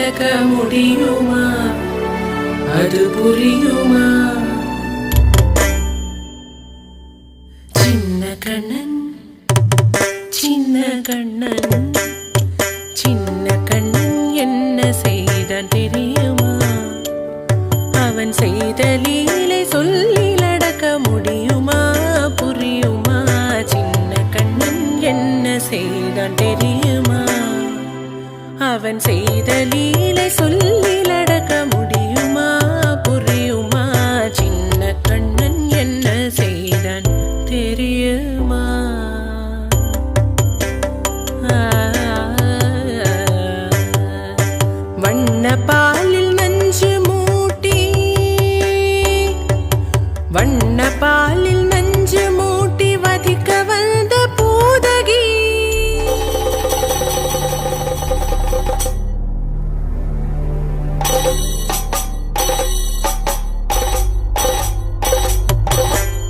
நடக்க முடியுமா? அது புரியுமா? சின்ன கண்ணன் சின்ன கண்ணன் சின்ன கண்ணன் என்ன செய்தான் தெரியுமா? அவன் செய்த லீலை சொல்லி நடக்க முடியுமா? புரியுமா? சின்ன கண்ணன் என்ன செய்தான் தெரியுமா? அவன் செய்த லீலை சொல்லி நடக்க முடியுமா? புரியுமா? சின்ன கண்ணன் என்ன செய்தான் தெரியுமா? வண்ண பாலில் நஞ்சு மூட்டி வண்ண பாலில் நஞ்சு மூட்டி வதிக்க வந்த பூதகி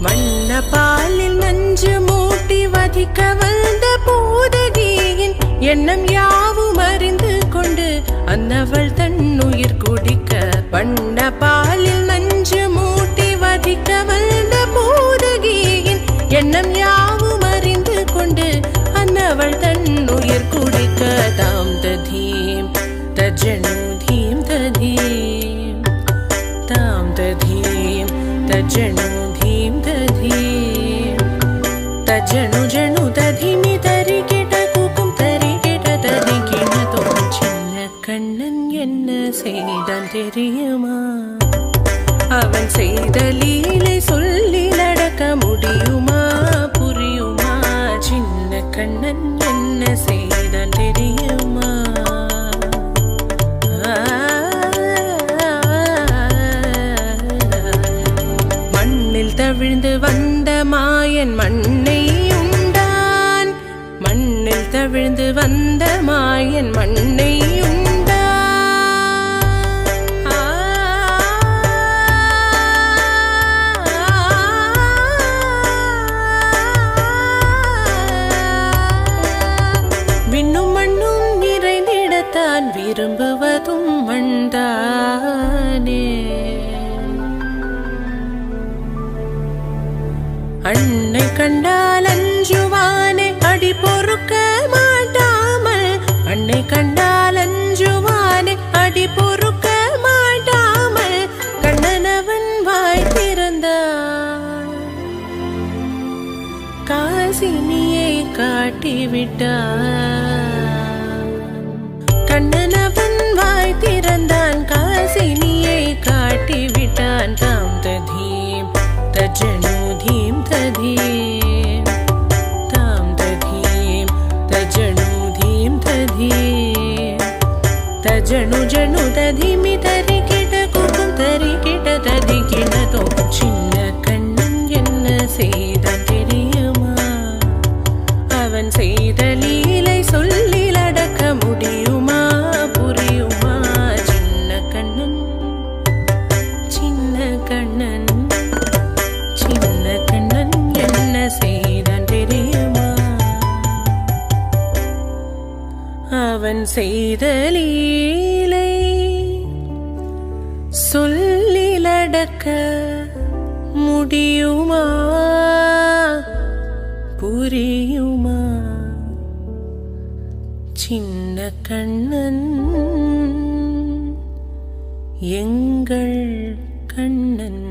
வண்ண பாலில் நஞ்சு மூட்டி வதிக்க வந்த பூதகியின் எண்ணம் யாவும் அறிந்து கொண்டு அன்னவள் தன்னுயிர் குடிக்க வண்ண பாலில் நஞ்சு மூட்டி வதிக்க வந்த பூதகியின் எண்ணம் யாவும் அறிந்து கொண்டு அன்னவள் தன்னுயிர் குடிக்க தாம் ததீம் தஜனு தீம் ததீம் தாம் ததீம் தஜனு தீம் ததீம் தஜனு ஜனு ததிமி தரி கிட்ட கூக்கும் தரி கிட்ட ததி கிணதோ சின்ன கண்ணன் என்ன செய்தான் தெரியுமா? அவன் செய்த லீலை சொல்லி நடக்க முடியுமா? புரியுமா? சின்ன கண்ணன் என்ன செய்தான் தெரியுமா? மண்ணில் தவிழ்ந்து வந்த மாயன் மண்ணை உண்டான் மண்ணில் தவிழ்ந்து வந்த மாயன் மண்ணை உண்டான் விண்ணும் மண்ணும் நிறைந்திடத்தான் விரும்புவதும் மண்தானே. அன்னை கண்டால் அஞ்சுவானே அடி பொறுக்க மாட்டாமல் அன்னை கண்டால் அஞ்சுவானே அடி பொறுக்க மாட்டாமல் கண்ணனவன் வாய் திறந்தான் காசினியை காட்டிவிட்டான். கண்ணனவன் வாய் திறந்தான் காசினியை காட்டிவிட்டான். தாம் ததீம் தஜனு தீம் ததீம் தாம் ததீம் தஜனு தீம் ததீம் தஜனு ஜனு ததிமி தரி கிட்ட கூக்கும் தரி கிட்ட ததி கிணதோ சின்ன கண்ணன் என்ன செய்தான் தெரியுமா? அவன் செய்த லீலை சொல்லி நடக்க முடியுமா? புரியுமா? சின்ன கண்ணன் சின்ன கண்ணன் சின்ன கண்ணன் என்ன செய்தான் தெரியுமா? அவன் செய்த லீலை சொல்லி நடக்க முடியுமா? புரியுமா? சின்ன கண்ணன் எங்கள் கண்ணன்.